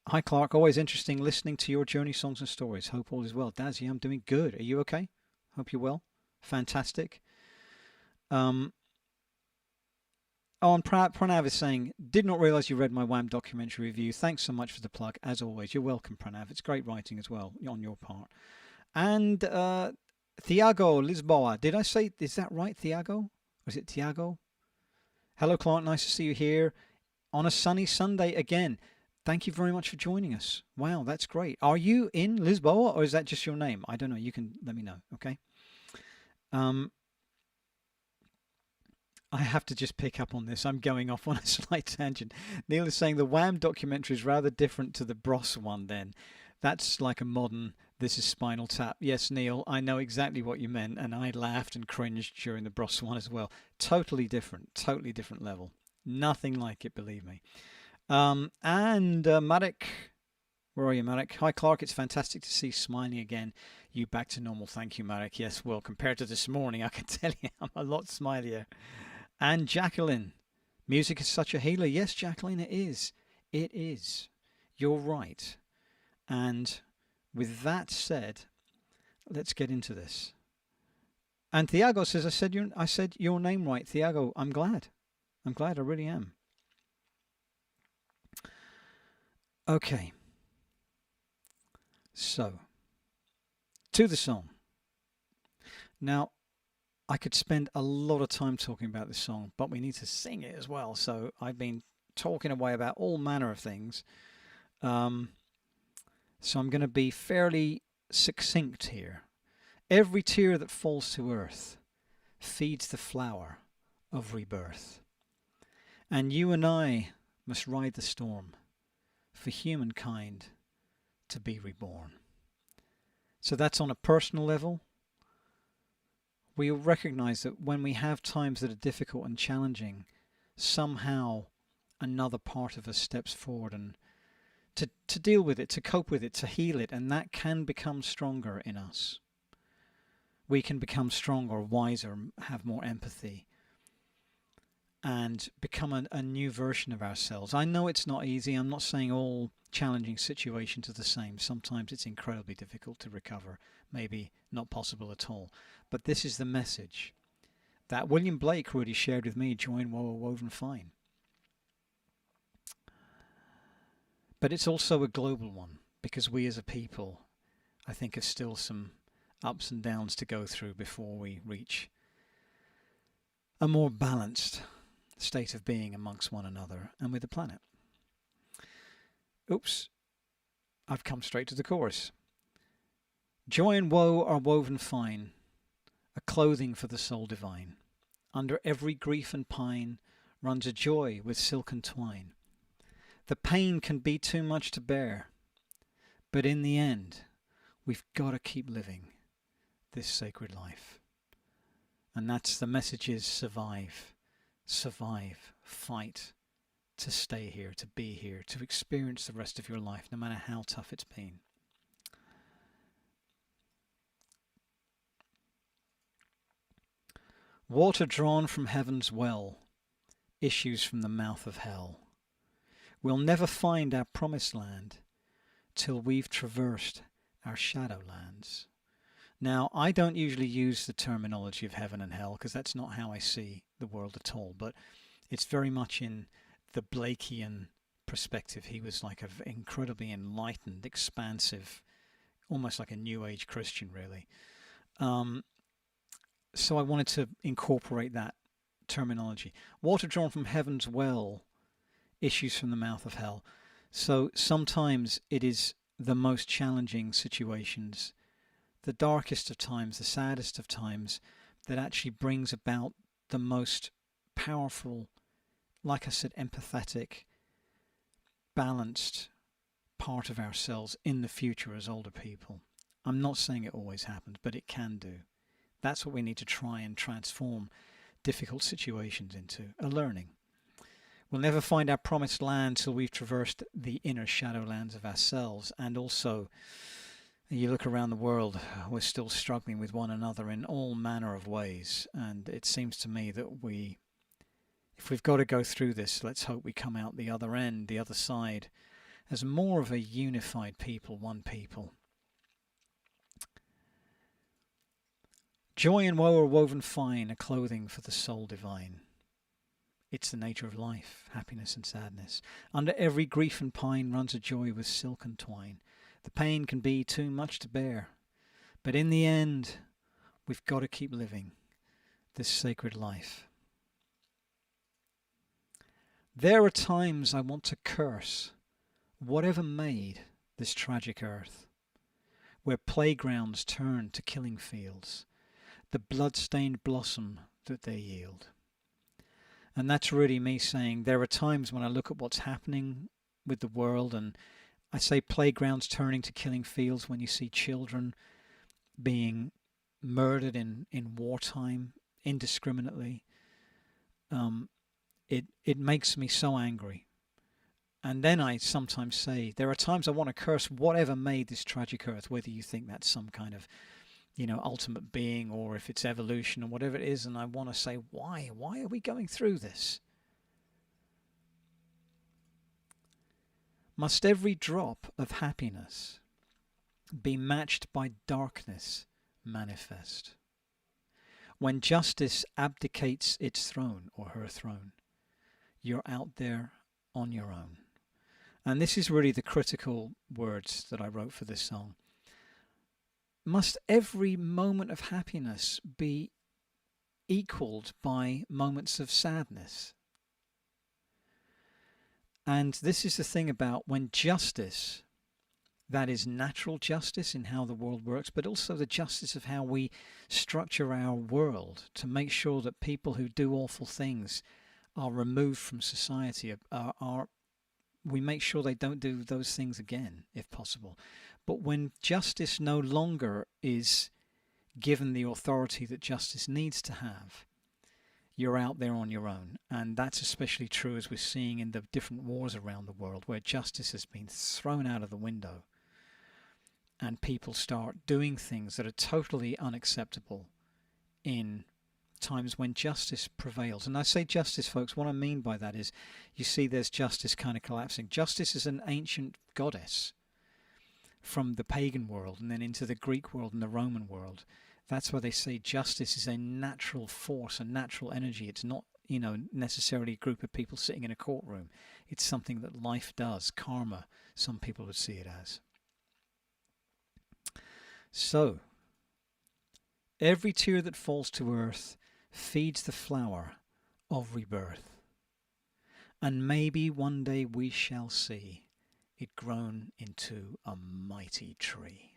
Hi Clark, always interesting listening to your journey songs and stories. Hope all is well. Daz, yeah, I'm doing good. Are you okay? Hope you're well. Fantastic. Oh, and Pranav is saying, did not realise you read my Wham documentary review. Thanks so much for the plug, as always. You're welcome, Pranav. It's great writing as well, on your part. And Thiago Lisboa. Did I say, is that right, Thiago? Or is it Thiago? Hello, Clark. Nice to see you here on a sunny Sunday again. Thank you very much for joining us. Wow, that's great. Are you in Lisboa or is that just your name? I don't know. You can let me know, okay? Um, I have to just pick up on this. I'm going off on a slight tangent. Neil is saying the Wham documentary is rather different to the Bros one then. That's like a modern This is Spinal Tap. Yes, Neil, I know exactly what you meant, and I laughed and cringed during the Bros one as well. Totally different level. Nothing like it, believe me. And Marek, where are you, Marek? Hi, Clark. It's fantastic to see smiling again. You back to normal. Thank you, Marek. Yes, well, compared to this morning, I can tell you I'm a lot smilier. And Jacqueline, music is such a healer. Yes, Jacqueline, it is. It is. You're right. And with that said, let's get into this. And Thiago says, I said your name right, Thiago. I'm glad. I'm glad. I really am. Okay. So, to the song. Now, I could spend a lot of time talking about this song, but we need to sing it as well. So I've been talking away about all manner of things. So I'm going to be fairly succinct here. Every tear that falls to earth feeds the flower of rebirth. And you and I must ride the storm for humankind to be reborn. So that's on a personal level. We recognize that when we have times that are difficult and challenging, somehow another part of us steps forward and to deal with it, to cope with it, to heal it, and that can become stronger in us. We can become stronger, wiser, have more empathy, and become a new version of ourselves. I know it's not easy. I'm not saying all challenging situations are the same. Sometimes it's incredibly difficult to recover, maybe not possible at all. But this is the message that William Blake really shared with me, Join Woe Woven Fine. But it's also a global one, because we as a people, I think, have still some ups and downs to go through before we reach a more balanced state of being amongst one another and with the planet. Oops, I've come straight to the chorus. Joy and woe are woven fine, a clothing for the soul divine. Under every grief and pine runs a joy with silken twine. The pain can be too much to bear, but in the end, we've got to keep living this sacred life. And that's the message is survive, survive, fight to stay here, to be here, to experience the rest of your life, no matter how tough it's been. Water drawn from heaven's well issues from the mouth of hell. We'll never find our promised land till we've traversed our shadowlands. Now, I don't usually use the terminology of heaven and hell because that's not how I see the world at all, but it's very much in the Blakean perspective. He was like an incredibly enlightened, expansive, almost like a New Age Christian, really. So I wanted to incorporate that terminology. Water drawn from heaven's well issues from the mouth of hell. So sometimes it is the most challenging situations, the darkest of times, the saddest of times, that actually brings about the most powerful, like I said, empathetic, balanced part of ourselves in the future as older people. I'm not saying it always happens, but it can do. That's what we need to try and transform difficult situations into, a learning. We'll never find our promised land till we've traversed the inner shadowlands of ourselves. And also, you look around the world, we're still struggling with one another in all manner of ways. And it seems to me that if we've got to go through this, let's hope we come out the other end, the other side, as more of a unified people, one people. Joy and woe are woven fine, a clothing for the soul divine. It's the nature of life, happiness and sadness. Under every grief and pine runs a joy with silken twine. The pain can be too much to bear, but in the end, we've got to keep living this sacred life. There are times I want to curse whatever made this tragic earth, where playgrounds turn to killing fields, the blood-stained blossom that they yield. And that's really me saying there are times when I look at what's happening with the world, and I say playgrounds turning to killing fields, when you see children being murdered in wartime indiscriminately. It makes me so angry. And then I sometimes say there are times I want to curse whatever made this tragic earth, whether you think that's some kind of, ultimate being, or if it's evolution or whatever it is, and I want to say, why? Why are we going through this? Must every drop of happiness be matched by darkness manifest? When justice abdicates its throne or her throne, you're out there on your own. And this is really the critical words that I wrote for this song. Must every moment of happiness be equaled by moments of sadness? And this is the thing about when justice, that is natural justice in how the world works, but also the justice of how we structure our world to make sure that people who do awful things are removed from society, we make sure they don't do those things again, if possible. But when justice no longer is given the authority that justice needs to have, you're out there on your own. And that's especially true as we're seeing in the different wars around the world, where justice has been thrown out of the window and people start doing things that are totally unacceptable in times when justice prevails. And I say justice, folks, what I mean by that is, you see there's justice kind of collapsing. Justice is an ancient goddess from the pagan world and then into the Greek world and the Roman world. That's why they say justice is a natural force, a natural energy. It's not, necessarily a group of people sitting in a courtroom. It's something that life does. Karma, some people would see it as. So, every tear that falls to earth feeds the flower of rebirth. And maybe one day we shall see it grown into a mighty tree.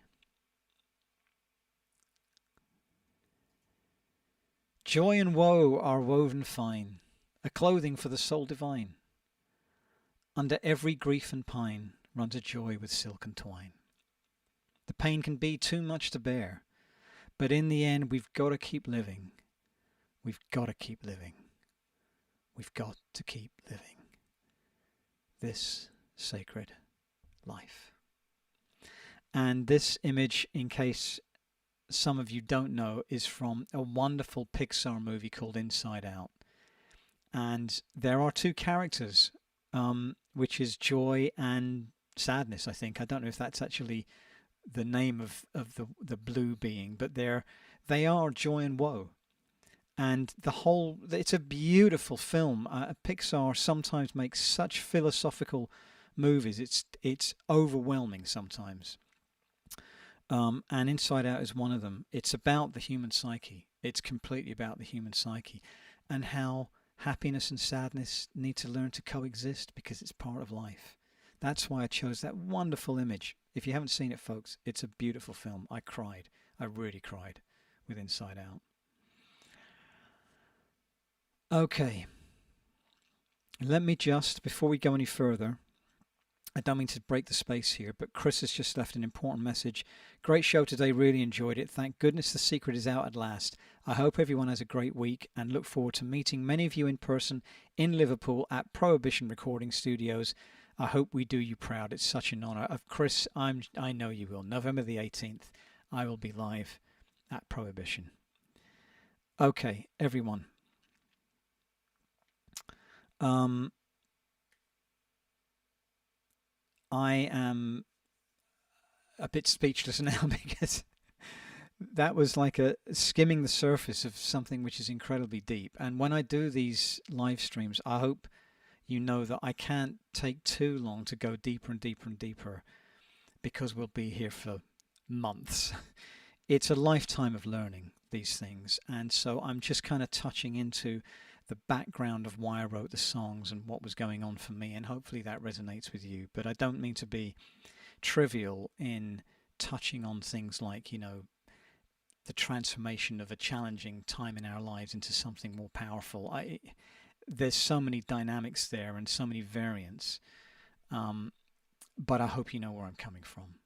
Joy and woe are woven fine, a clothing for the soul divine. Under every grief and pine runs a joy with silk and twine. The pain can be too much to bear, but in the end we've got to keep living. We've got to keep living. We've got to keep living this sacred life. And this image, in case some of you don't know, is from a wonderful Pixar movie called Inside Out. And there are two characters, which is joy and sadness, I think. I don't know if that's actually the name of the blue being, but they are joy and woe. And it's a beautiful film. Pixar sometimes makes such philosophical movies. It's overwhelming sometimes. And Inside Out is one of them. It's about the human psyche. It's completely about the human psyche and how happiness and sadness need to learn to coexist because it's part of life. That's why I chose that wonderful image. If you haven't seen it, folks, it's a beautiful film. I cried. I really cried with Inside Out. Okay. Let me just, before we go any further, I don't mean to break the space here, but Chris has just left an important message. Great show today, really enjoyed it. Thank goodness the secret is out at last. I hope everyone has a great week and look forward to meeting many of you in person in Liverpool at Prohibition Recording Studios. I hope we do you proud. It's such an honour. Of Chris, I know you will. November the 18th, I will be live at Prohibition. Okay, everyone. I am a bit speechless now because that was like a skimming the surface of something which is incredibly deep. And when I do these live streams, I hope you know that I can't take too long to go deeper and deeper and deeper because we'll be here for months. It's a lifetime of learning these things. And so I'm just kind of touching into the background of why I wrote the songs and what was going on for me, and hopefully that resonates with you. But I don't mean to be trivial in touching on things like, the transformation of a challenging time in our lives into something more powerful. There's so many dynamics there and so many variants, but I hope you know where I'm coming from.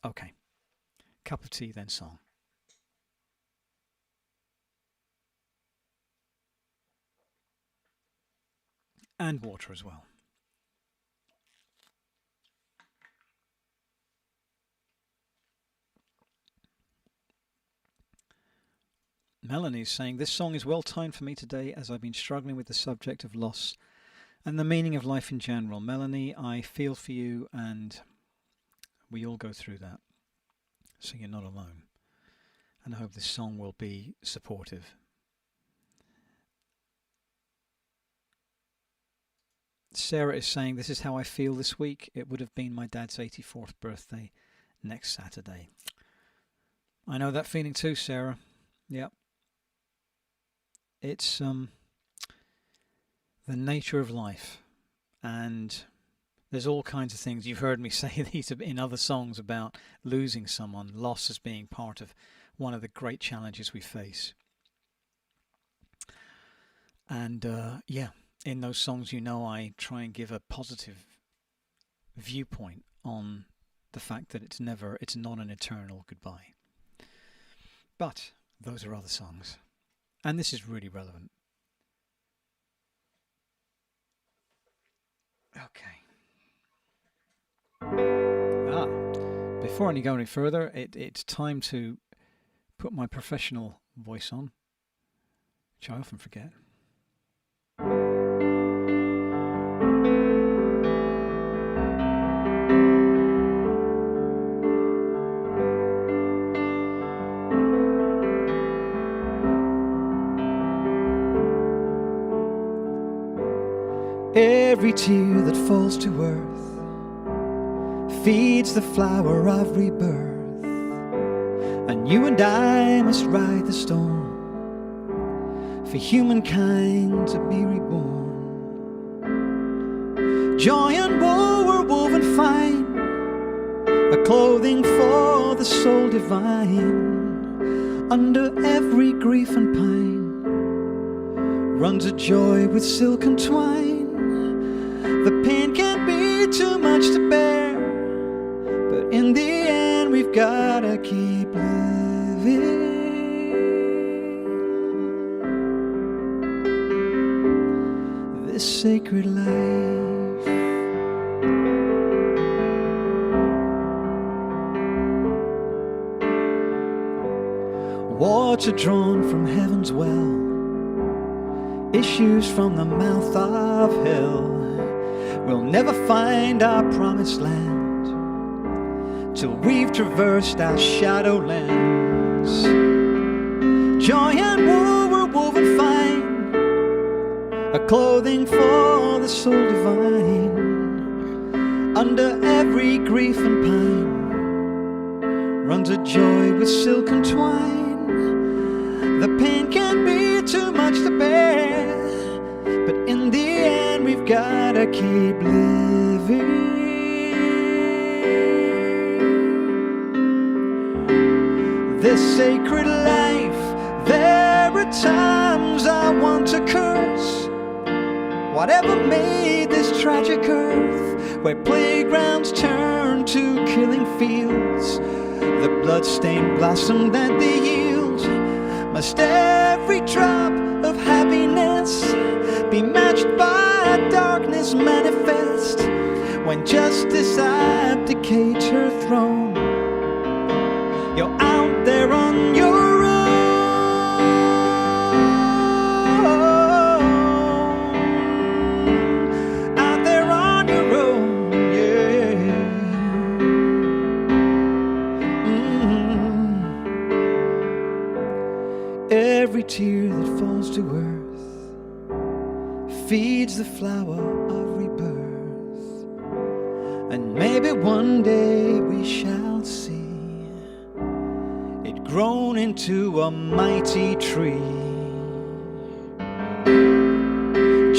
Okay, cup of tea, then song. And water as well. Melanie's saying, this song is well timed for me today as I've been struggling with the subject of loss and the meaning of life in general. Melanie, I feel for you, and we all go through that. So you're not alone. And I hope this song will be supportive. Sarah is saying, this is how I feel this week. It would have been my dad's 84th birthday next Saturday. I know that feeling too, Sarah. Yep. It's the nature of life, and there's all kinds of things. You've heard me say these in other songs about losing someone, loss as being part of one of the great challenges we face. And in those songs, I try and give a positive viewpoint on the fact that it's not an eternal goodbye. But those are other songs. And this is really relevant. Okay. Before I go any further, it's time to put my professional voice on, which I often forget. Every tear that falls to earth feeds the flower of rebirth, and you and I must ride the storm for humankind to be reborn. Joy and woe are woven fine, a clothing for the soul divine. Under every grief and pine runs a joy with silken twine. The pain can be too much to bear, but in the end we've gotta keep living this sacred life. Water drawn from heaven's well issues from the mouth of hell. We'll never find our promised land till we've traversed our shadowlands. Joy and woe are woven fine, a clothing for the soul divine. Under every grief and pine runs a joy with silken twine. The pain can be too much to bear, but in the end we've gotta keep living this sacred life. There are times I want to curse whatever made this tragic earth, where playgrounds turn to killing fields. The blood-stained blossom that they yield, must every drop of happiness be matched by darkness manifest. When justice abdicates her throne, you're out there on your own. Out there on your own, yeah. Every tear that falls to earth feeds the flower of rebirth, and maybe one day we shall see it grown into a mighty tree.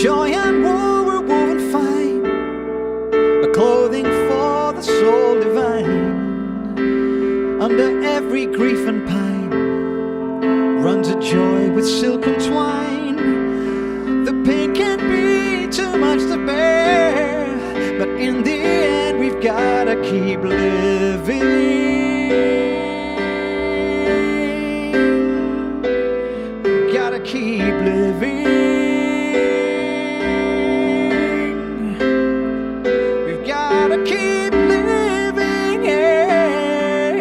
Joy and woe were woven fine, a clothing for the soul divine. Under every grief and pine runs a joy with silken twine. The pain can be too much to bear, but in the end we've gotta keep living. Gotta keep living. We've gotta keep living, yeah.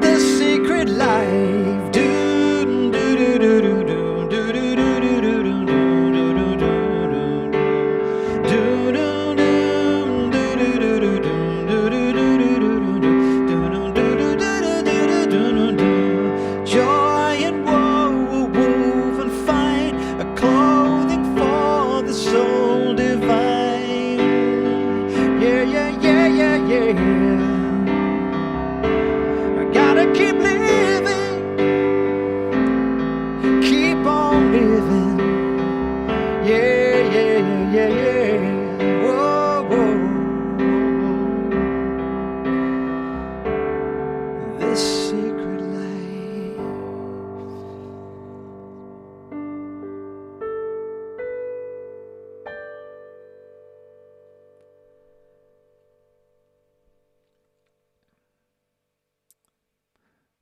The secret life. Do do do do do do do do do do do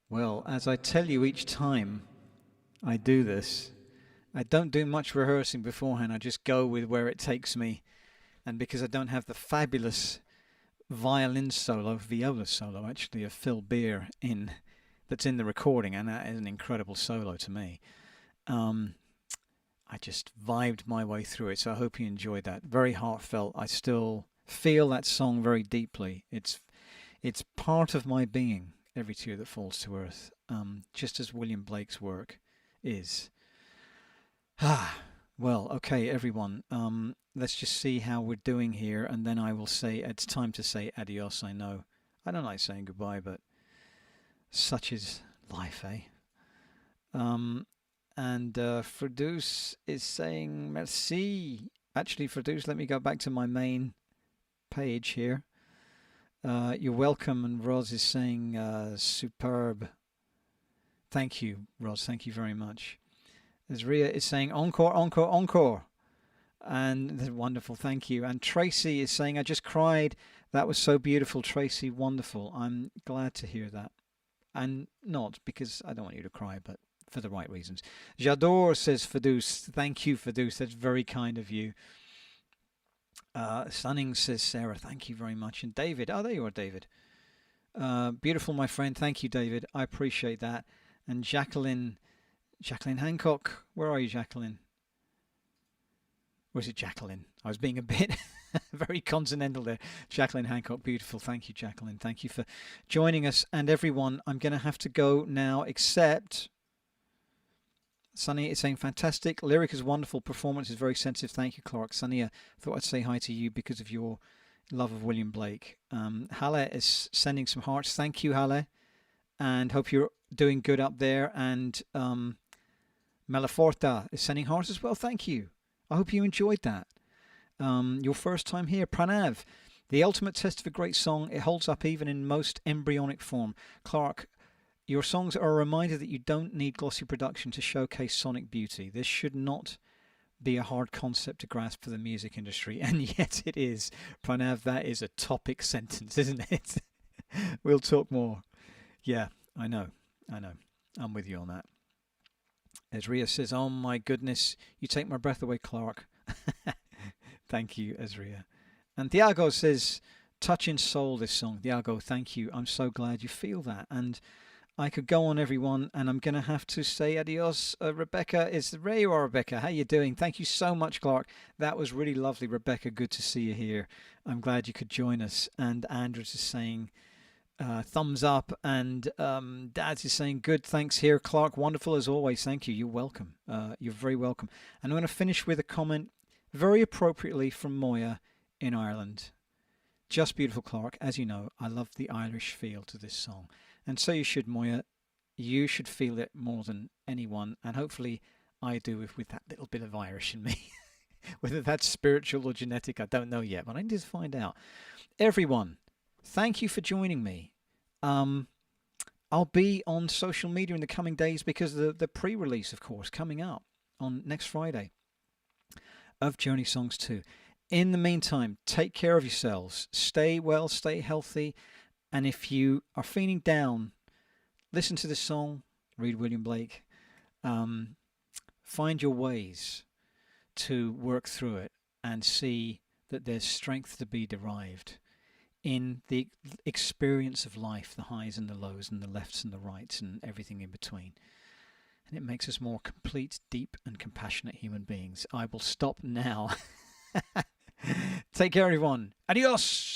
Well, as I tell you each time I do this, I don't do much rehearsing beforehand. I just go with where it takes me. And because I don't have the fabulous viola solo actually, of Phil Beer that's in the recording, and that is an incredible solo to me. I just vibed my way through it, so I hope you enjoyed that. Very heartfelt. I still feel that song very deeply. It's part of my being, Every Tear That Falls to Earth, just as William Blake's work is. Well, okay, everyone. Let's just see how we're doing here, and then I will say it's time to say adios. I know I don't like saying goodbye, but such is life, eh? And Ferdous is saying merci. Actually, Ferdous, let me go back to my main page here. You're welcome, and Roz is saying superb. Thank you, Roz. Thank you very much. Azria is saying encore, encore, encore. And wonderful, thank you. And Tracy is saying, I just cried. That was so beautiful, Tracy. Wonderful. I'm glad to hear that. And not because I don't want you to cry, but for the right reasons. J'adore, says Ferdous. Thank you, Ferdous. That's very kind of you. Stunning, says Sarah. Thank you very much. And David. Oh, there you are, David. Beautiful, my friend. Thank you, David. I appreciate that. And Jacqueline Hancock. Where are you, Jacqueline? Or is it Jacqueline? I was being a bit very continental there. Jacqueline Hancock, beautiful. Thank you, Jacqueline. Thank you for joining us. And everyone, I'm going to have to go now, except Sunny is saying fantastic. Lyric is wonderful. Performance is very sensitive. Thank you, Clark. Sunny, I thought I'd say hi to you because of your love of William Blake. Halle is sending some hearts. Thank you, Halle. And hope you're doing good up there. And Malaforta is sending hearts as well. Thank you. I hope you enjoyed that. Your first time here. Pranav, the ultimate test of a great song. It holds up even in most embryonic form. Clark, your songs are a reminder that you don't need glossy production to showcase sonic beauty. This should not be a hard concept to grasp for the music industry, and yet it is. Pranav, that is a topic sentence, isn't it? We'll talk more. Yeah, I know. I'm with you on that. Ezria says, oh my goodness, you take my breath away, Clark. Thank you, Ezria. And Thiago says, touching soul, this song. Thiago, thank you. I'm so glad you feel that. And I could go on, everyone, and I'm going to have to say adios. Rebecca, there you are, Rebecca. How you doing? Thank you so much, Clark. That was really lovely, Rebecca. Good to see you here. I'm glad you could join us. And Andrews is saying thumbs up, and Dads is saying good. Thanks here, Clark. Wonderful as always. Thank you. You're welcome. You're very welcome. And I'm going to finish with a comment very appropriately from Moya in Ireland. Just beautiful, Clark. As you know, I love the Irish feel to this song. And so you should, Moya. You should feel it more than anyone. And hopefully I do with that little bit of Irish in me. Whether that's spiritual or genetic, I don't know yet, but I need to find out. Everyone, thank you for joining me. Um, I'll be on social media in the coming days because the pre-release, of course, coming up on next Friday of Journey Songs 2. In the meantime, take care of yourselves. Stay well, stay healthy. And if you are feeling down, listen to this song, read William Blake. Find your ways to work through it and see that there's strength to be derived in the experience of life, the highs and the lows and the lefts and the rights and everything in between. And it makes us more complete, deep and compassionate human beings. I will stop now. Take care, everyone. Adios!